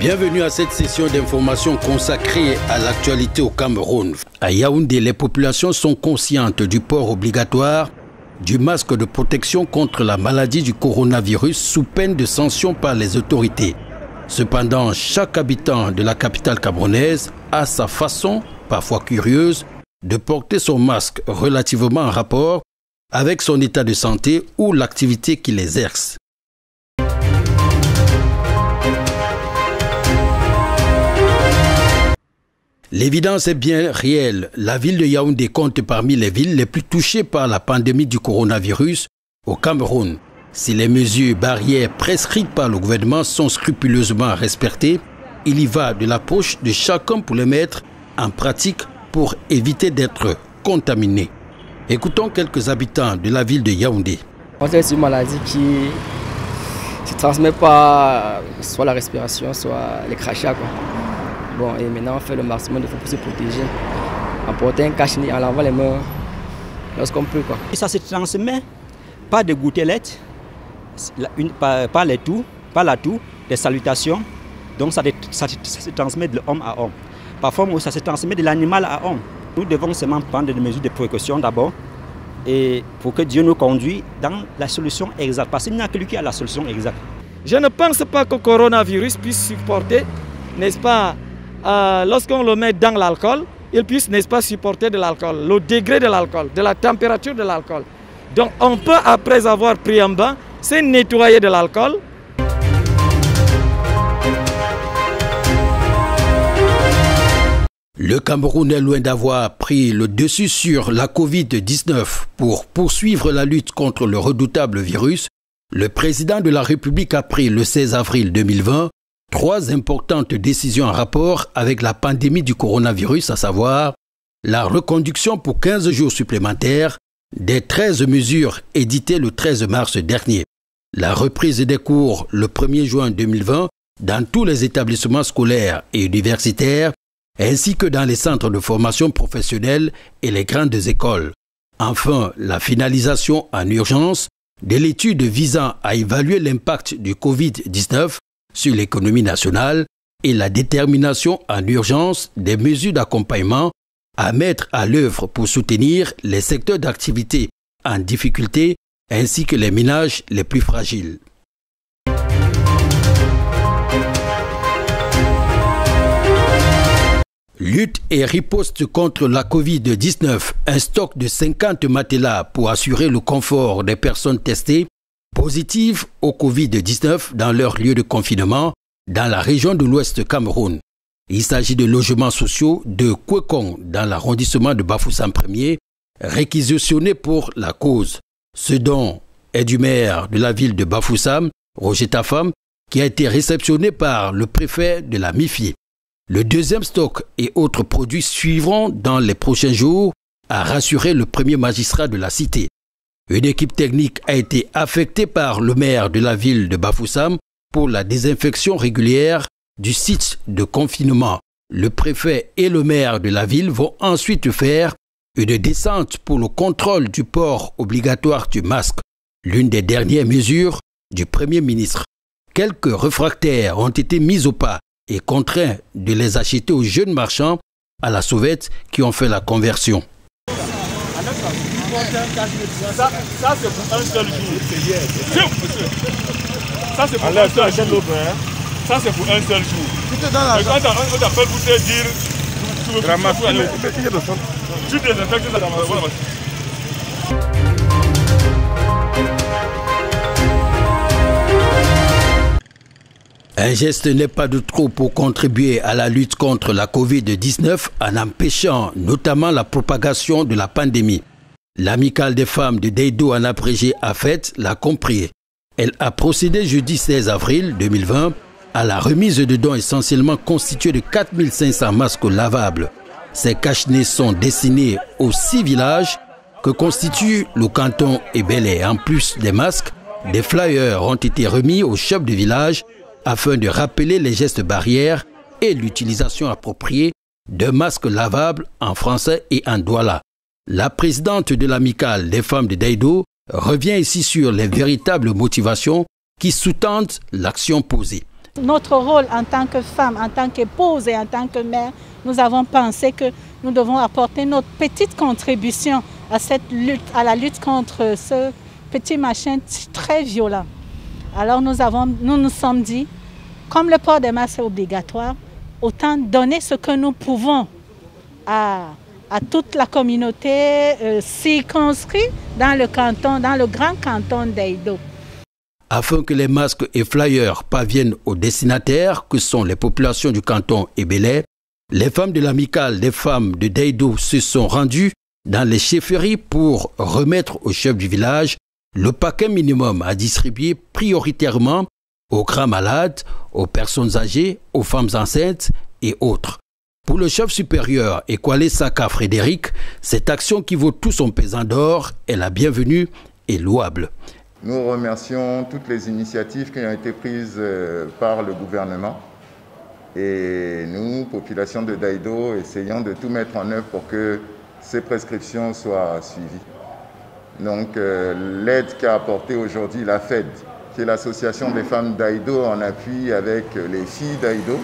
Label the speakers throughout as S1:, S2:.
S1: Bienvenue à cette session d'information consacrée à l'actualité au Cameroun. À Yaoundé, les populations sont conscientes du port obligatoire du masque de protection contre la maladie du coronavirus sous peine de sanction par les autorités. Cependant, chaque habitant de la capitale camerounaise a sa façon, parfois curieuse, de porter son masque relativement en rapport avec son état de santé ou l'activité qu'il exerce. L'évidence est bien réelle. La ville de Yaoundé compte parmi les villes les plus touchées par la pandémie du coronavirus au Cameroun. Si les mesures barrières prescrites par le gouvernement sont scrupuleusement respectées, il y va de l'approche de chacun pour les mettre en pratique pour éviter d'être contaminé. Écoutons quelques habitants de la ville de Yaoundé.
S2: C'est une maladie qui ne se transmet pas soit la respiration, soit les crachats. Bon, et maintenant on fait le maximum de pour se protéger, en portant un cache-nez, en lavant les mains lorsqu'on peut.
S3: Ça se transmet par des gouttelettes, par les toux, par la toux, des salutations. Donc ça se transmet de l'homme à homme. Parfois ça se transmet de l'animal à homme. Nous devons seulement prendre des mesures de précaution d'abord, et pour que Dieu nous conduise dans la solution exacte. Parce qu'il n'y a que lui qui a la solution exacte.
S4: Je ne pense pas que le coronavirus puisse supporter, n'est-ce pas, lorsqu'on le met dans l'alcool, il puisse, n'est-ce pas, supporter de l'alcool, le degré de l'alcool, de la température de l'alcool. Donc on peut, après avoir pris un bain, se nettoyer de l'alcool.
S1: Le Cameroun est loin d'avoir pris le dessus sur la Covid-19. Pour poursuivre la lutte contre le redoutable virus, le président de la République a pris le 16 avril 2020 3 importantes décisions en rapport avec la pandémie du coronavirus, à savoir la reconduction pour 15 jours supplémentaires des 13 mesures éditées le 13 mars dernier, la reprise des cours le 1er juin 2020 dans tous les établissements scolaires et universitaires, ainsi que dans les centres de formation professionnelle et les grandes écoles. Enfin, la finalisation en urgence de l'étude visant à évaluer l'impact du Covid-19 sur l'économie nationale et la détermination en urgence des mesures d'accompagnement à mettre à l'œuvre pour soutenir les secteurs d'activité en difficulté ainsi que les ménages les plus fragiles. Lutte et riposte contre la Covid-19, un stock de 50 matelas pour assurer le confort des personnes testées positives au Covid-19 dans leur lieu de confinement dans la région de l'Ouest Cameroun. Il s'agit de logements sociaux de Kwekong dans l'arrondissement de Bafoussam 1er, réquisitionnés pour la cause. Ce don est du maire de la ville de Bafoussam, Roger Tafam, qui a été réceptionné par le préfet de la MIFI. Le deuxième stock et autres produits suivront dans les prochains jours, a rassuré le premier magistrat de la cité. Une équipe technique a été affectée par le maire de la ville de Bafoussam pour la désinfection régulière du site de confinement. Le préfet et le maire de la ville vont ensuite faire une descente pour le contrôle du port obligatoire du masque, l'une des dernières mesures du Premier ministre. Quelques réfractaires ont été mis au pas et contraints de les acheter aux jeunes marchands à la sauvette qui ont fait la conversion.
S5: Ça c'est pour un seul jour. Ça c'est pour un seul jour. Ça c'est pour un seul jour. Mais quand on t'appelle pour te dire, tu désinfectes ça dans la voie.
S1: Un geste n'est pas de trop pour contribuer à la lutte contre la Covid-19 en empêchant notamment la propagation de la pandémie. L'amicale des femmes de Deido en abrégé a fait l'a compris. Elle a procédé jeudi 16 avril 2020 à la remise de dons essentiellement constitués de 4500 masques lavables. Ces cache-nez sont destinés aux 6 villages que constitue le canton Ebélé. En plus des masques, des flyers ont été remis aux chefs de village afin de rappeler les gestes barrières et l'utilisation appropriée de masques lavables en français et en douala. La présidente de l'amicale des femmes de Deido revient ici sur les véritables motivations qui sous-tendent l'action posée.
S6: Notre rôle en tant que femme, en tant qu'épouse et en tant que mère, nous avons pensé que nous devons apporter notre petite contribution à cette lutte, à la lutte contre ce petit machin très violent. Alors nous nous sommes dit, comme le port des masques est obligatoire, autant donner ce que nous pouvons à toute la communauté circonscrite dans le canton, dans le grand canton d'Eïdo.
S1: Afin que les masques et flyers parviennent aux destinataires, que sont les populations du canton Ebélé, les femmes de l'amicale des femmes de d'Eïdo se sont rendues dans les chefferies pour remettre au chef du village le paquet minimum à distribuer prioritairement aux grands malades, aux personnes âgées, aux femmes enceintes et autres. Pour le chef supérieur Ekwale Saka Frédéric, cette action qui vaut tout son pesant d'or est la bienvenue et louable.
S7: Nous remercions toutes les initiatives qui ont été prises par le gouvernement et nous, population de d'Eïdo, essayons de tout mettre en œuvre pour que ces prescriptions soient suivies. Donc l'aide qu'a apportée aujourd'hui la FED, qui est l'association des femmes d'Eïdo en appui avec les filles d'Eïdo,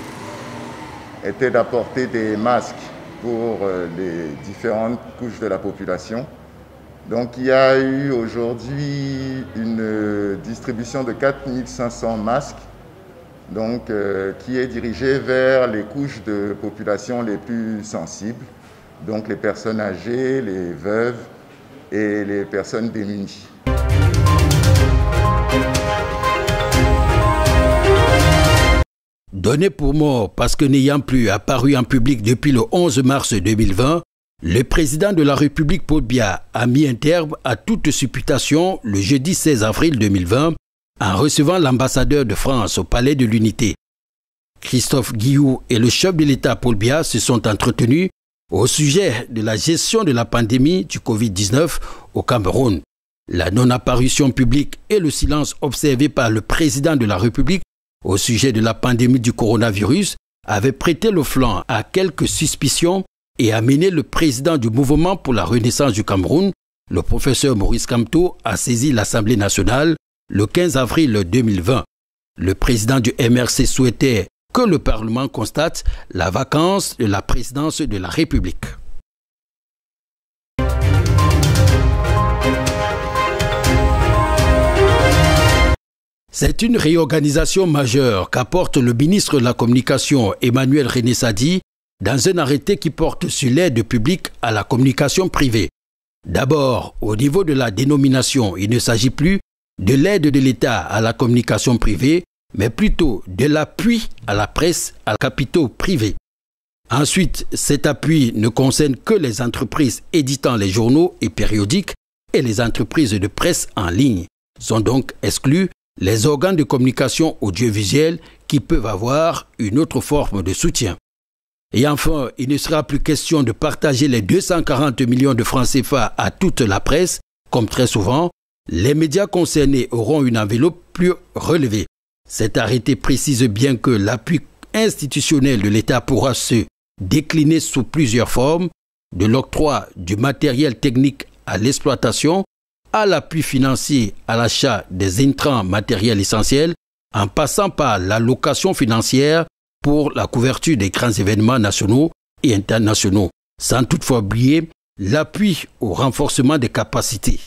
S7: était d'apporter des masques pour les différentes couches de la population. Donc il y a eu aujourd'hui une distribution de 4500 masques donc, qui est dirigée vers les couches de population les plus sensibles, donc les personnes âgées, les veuves et les personnes démunies.
S1: Donné pour mort parce que n'ayant plus apparu en public depuis le 11 mars 2020, le président de la République Paul Biya a mis un terme à toute supputation le jeudi 16 avril 2020 en recevant l'ambassadeur de France au Palais de l'Unité. Christophe Guillou et le chef de l'État Paul Biya se sont entretenus au sujet de la gestion de la pandémie du Covid-19 au Cameroun. La non-apparition publique et le silence observé par le président de la République au sujet de la pandémie du coronavirus avaient prêté le flanc à quelques suspicions et amené le président du mouvement pour la renaissance du Cameroun, le professeur Maurice Kamto, à saisir l'Assemblée nationale le 15 avril 2020. Le président du MRC souhaitait que le Parlement constate la vacance de la présidence de la République. C'est une réorganisation majeure qu'apporte le ministre de la Communication Emmanuel René Sadi dans un arrêté qui porte sur l'aide publique à la communication privée. D'abord, au niveau de la dénomination, il ne s'agit plus de l'aide de l'État à la communication privée, mais plutôt de l'appui à la presse à capitaux privés. Ensuite, cet appui ne concerne que les entreprises éditant les journaux et périodiques et les entreprises de presse en ligne. Sont donc exclus les organes de communication audiovisuelle qui peuvent avoir une autre forme de soutien. Et enfin, il ne sera plus question de partager les 240 millions de francs CFA à toute la presse, comme très souvent. Les médias concernés auront une enveloppe plus relevée. Cet arrêté précise bien que l'appui institutionnel de l'État pourra se décliner sous plusieurs formes, de l'octroi du matériel technique à l'exploitation, à l'appui financier à l'achat des intrants matériels essentiels, en passant par l'allocation financière pour la couverture des grands événements nationaux et internationaux, sans toutefois oublier l'appui au renforcement des capacités.